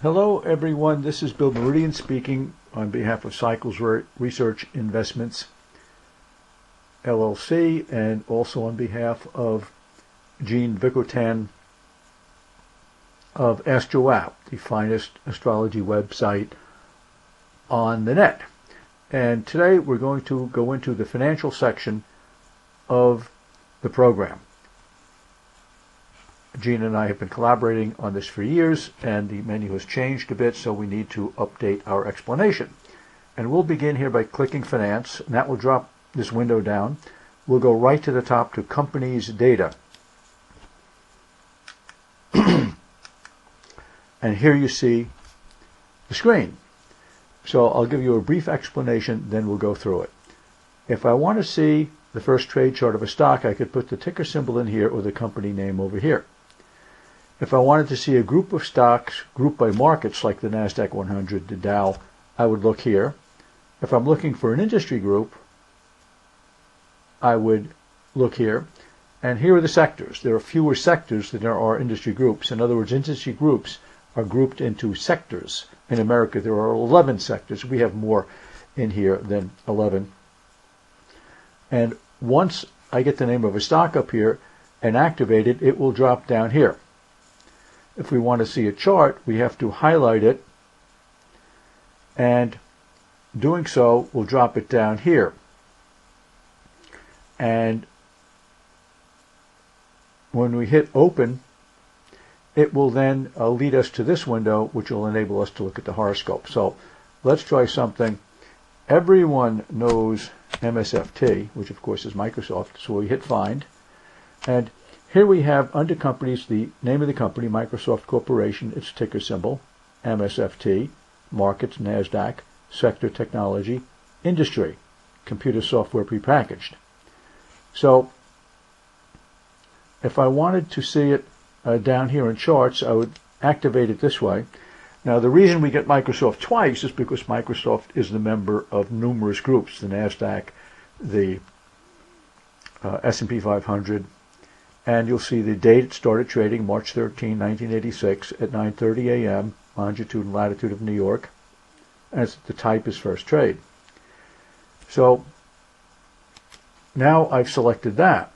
Hello everyone, this is Bill Meridian speaking on behalf of Cycles Research Investments LLC and also on behalf of Gene Vicotan of AskJoApp, the finest astrology website on the net. And today we're going to go into the financial section of the program. Gene and I have been collaborating on this for years, and the menu has changed a bit, so we need to update our explanation. And we'll begin here by clicking Finance, and that will drop this window down. We'll go right to the top to Companies Data. And here you see the screen. So I'll give you a brief explanation, then we'll go through it. If I want to see the first trade chart of a stock, I could put the ticker symbol in here or the company name over here. If I wanted to see a group of stocks grouped by markets like the NASDAQ 100, the Dow, I would look here. If I'm looking for an industry group, I would look here. And here are the sectors. There are fewer sectors than there are industry groups. In other words, industry groups are grouped into sectors. In America, there are 11 sectors. We have more in here than 11. And once I get the name of a stock up here and activate it, it will drop down here. If we want to see a chart, we have to highlight it, and doing so will drop it down here. And when we hit open, it will then lead us to this window, which will enable us to look at the horoscope. So let's try something. Everyone knows MSFT, which of course is Microsoft, so we hit find. And here we have under companies the name of the company, Microsoft Corporation, its ticker symbol, MSFT, markets, NASDAQ, sector, technology, industry, computer software prepackaged. So if I wanted to see it down here in charts, I would activate it this way. Now the reason we get Microsoft twice is because Microsoft is the member of numerous groups, the NASDAQ, the S&P 500, and you'll see the date it started trading, March 13, 1986 at 9:30 a.m., longitude and latitude of New York, and the type is first trade. So now I've selected that.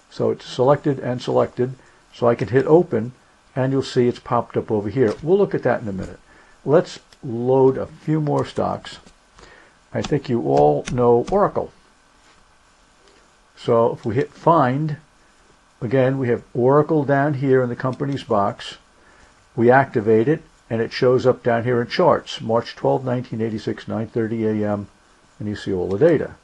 So it's selected and selected, so I can hit open, and you'll see it's popped up over here. We'll look at that in a minute. Let's load a few more stocks. I think you all know Oracle. So if we hit find, again, we have Oracle down here in the company's box. We activate it, and it shows up down here in charts, March 12, 1986, 9:30 a.m., and you see all the data.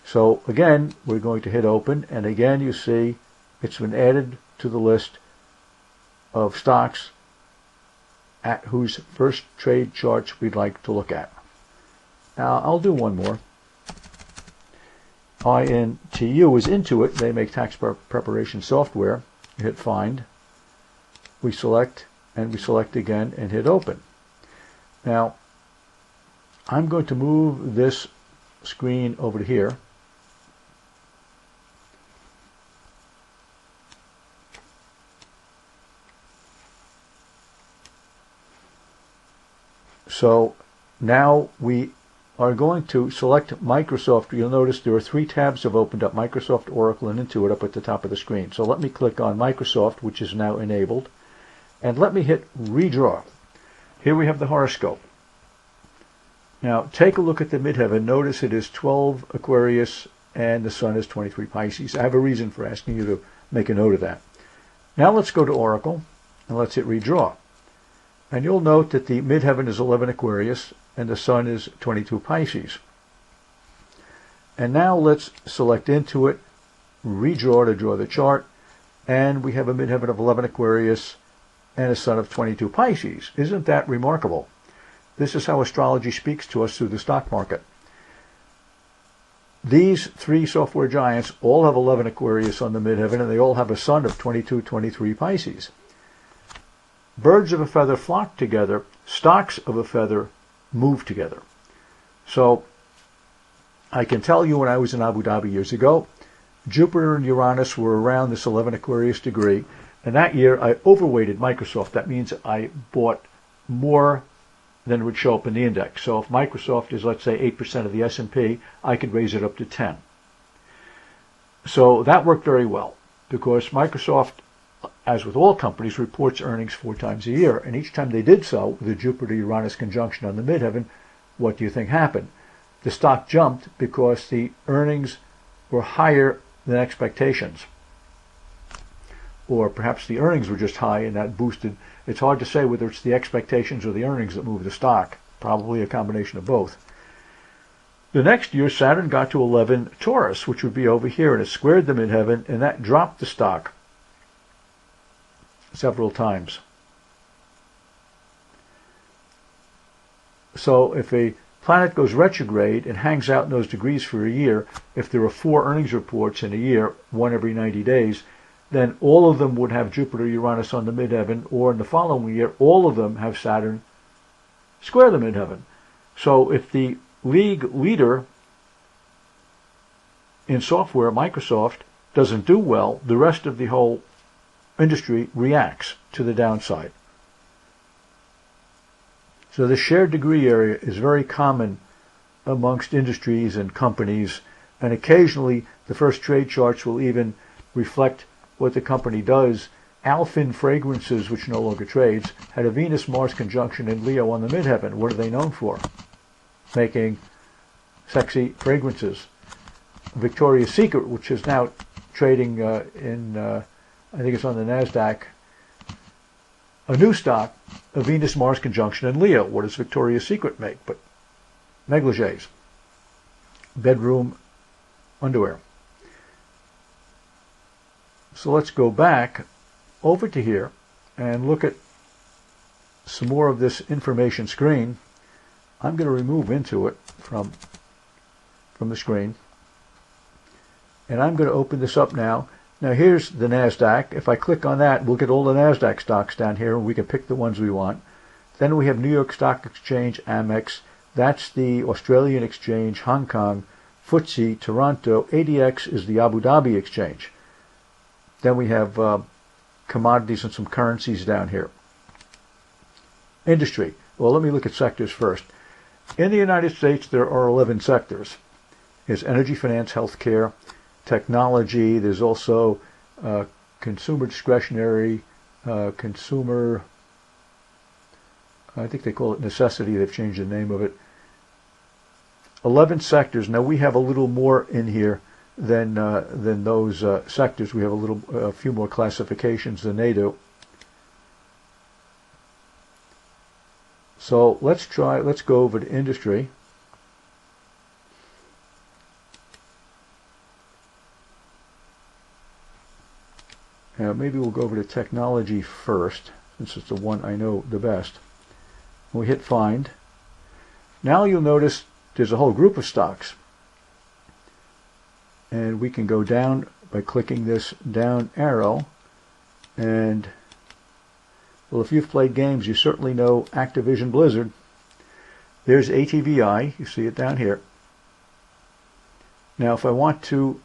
So again, we're going to hit open, and again, you see it's been added to the list of stocks at whose first trade charts we'd like to look at. Now, I'll do one more. INTU is Intuit. They make tax preparation software. You hit find. We select, and we select again, and hit open. Now, I'm going to move this screen over to here. So now we are going to select Microsoft. You'll notice there are three tabs have opened up, Microsoft, Oracle, and Intuit up at the top of the screen. So let me click on Microsoft, which is now enabled, and let me hit redraw. Here we have the horoscope. Now take a look at the midheaven. Notice it is 12 Aquarius and the sun is 23 Pisces. I have a reason for asking you to make a note of that. Now let's go to Oracle, and let's hit redraw. And you'll note that the midheaven is 11 Aquarius and the sun is 22 Pisces. And now let's select Intuit, redraw to draw the chart, and we have a midheaven of 11 Aquarius and a sun of 22 Pisces. Isn't that remarkable? This is how astrology speaks to us through the stock market. These three software giants all have 11 Aquarius on the midheaven, and they all have a sun of 22, 23 Pisces. Birds of a feather flock together, stocks of a feather move together. So I can tell you when I was in Abu Dhabi years ago, Jupiter and Uranus were around this 11 Aquarius degree, and that year I overweighted Microsoft. That means I bought more than it would show up in the index. So if Microsoft is, let's say, 8% of the S&P, I could raise it up to 10. So that worked very well because Microsoft, as with all companies, reports earnings 4 times a year. And each time they did so, with the Jupiter-Uranus conjunction on the midheaven, what do you think happened? The stock jumped because the earnings were higher than expectations. Or perhaps the earnings were just high and that boosted. It's hard to say whether it's the expectations or the earnings that move the stock. Probably a combination of both. The next year, Saturn got to 11 Taurus, which would be over here, and it squared the midheaven, and that dropped the stock several times. So if a planet goes retrograde and hangs out in those degrees for a year, if there are 4 earnings reports in a year, one every 90 days, then all of them would have Jupiter-Uranus on the midheaven, or in the following year, all of them have Saturn square the midheaven. So if the league leader in software, Microsoft, doesn't do well, the rest of the whole industry reacts to the downside. So the shared degree area is very common amongst industries and companies, and occasionally the first trade charts will even reflect what the company does. Alfin Fragrances, which no longer trades, had a Venus-Mars conjunction in Leo on the midheaven. What are they known for? Making sexy fragrances. Victoria's Secret, which is now trading I think it's on the NASDAQ, a new stock, a Venus-Mars conjunction in Leo. What does Victoria's Secret make? But negligees, bedroom underwear. So let's go back over to here and look at some more of this information screen. I'm going to remove Intuit from the screen, and I'm going to open this up now. Now here's the NASDAQ. If I click on that, we'll get all the NASDAQ stocks down here, and we can pick the ones we want. Then we have New York Stock Exchange, Amex. That's the Australian Exchange, Hong Kong, FTSE, Toronto. ADX is the Abu Dhabi Exchange. Then we have commodities and some currencies down here. Industry. Well, let me look at sectors first. In the United States, there are 11 sectors. There's energy, finance, healthcare, technology. There's also consumer discretionary, consumer, I think they call it necessity. They've changed the name of it. 11 sectors. Now we have a little more in here than those sectors. We have a few more classifications than they do. So let's go over to industry. Maybe we'll go over to technology first, since it's the one I know the best. We hit find. Now you'll notice there's a whole group of stocks. And we can go down by clicking this down arrow. And, well, if you've played games, you certainly know Activision Blizzard. There's ATVI. You see it down here. Now, if I want to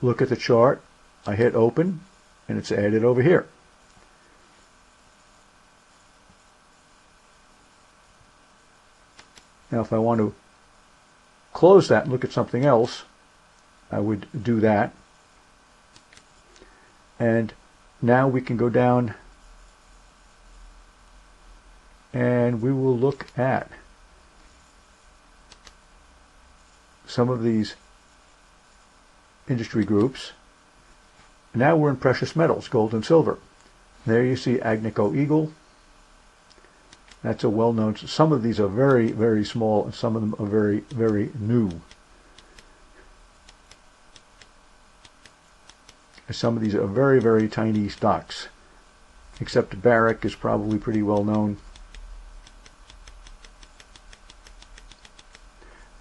look at the chart, I hit open, and it's added over here. Now, if I want to close that and look at something else, I would do that. And now we can go down and we will look at some of these industry groups. Now we're in precious metals, gold and silver. There you see Agnico Eagle. That's a well-known. Some of these are very, very small, and some of them are very, very new. Some of these are very, very tiny stocks, except Barrick is probably pretty well known.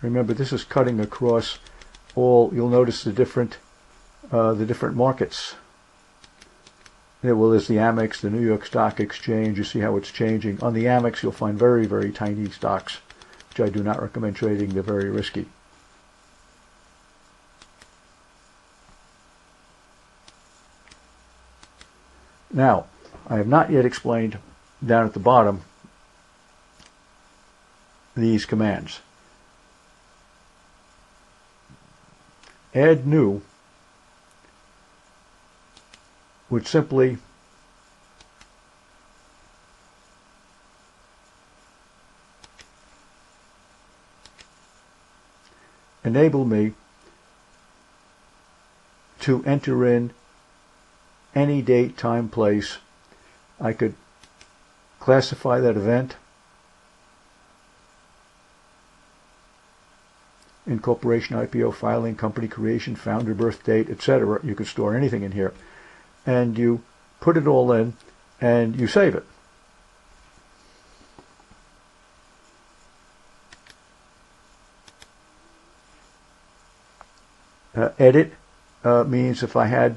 Remember, this is cutting across all. You'll notice the different markets. Yeah, well, there's the Amex, the New York Stock Exchange. You see how it's changing. On the Amex, you'll find very, very tiny stocks, which I do not recommend trading. They're very risky. Now, I have not yet explained down at the bottom these commands. Add new would simply enable me to enter in any date, time, place. I could classify that event, incorporation, IPO, filing, company creation, founder, birth date, etc. You could store anything in here. And you put it all in and you save it. Edit means if I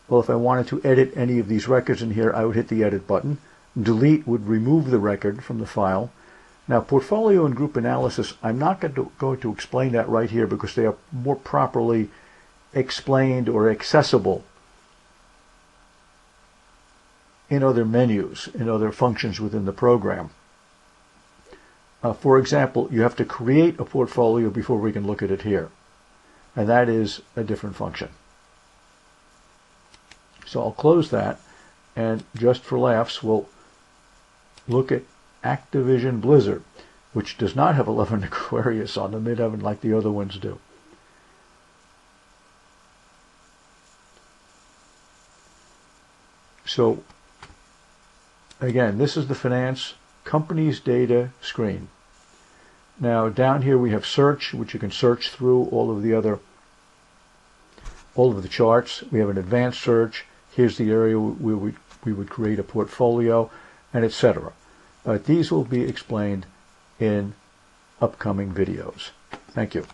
wanted to edit any of these records in here, I would hit the edit button. Delete would remove the record from the file. Now, portfolio and group analysis, I'm not going to explain that right here because they are more properly explained or accessible in other menus, in other functions within the program. For example, you have to create a portfolio before we can look at it here. And that is a different function. So I'll close that, and just for laughs, we'll look at Activision Blizzard, which does not have 11 Aquarius on the midheaven like the other ones do. So again, this is the finance company's data screen. Now down here we have search, which you can search through all of the charts. We have an advanced search. Here's the area where we would create a portfolio, and etc. These will be explained in upcoming videos. Thank you.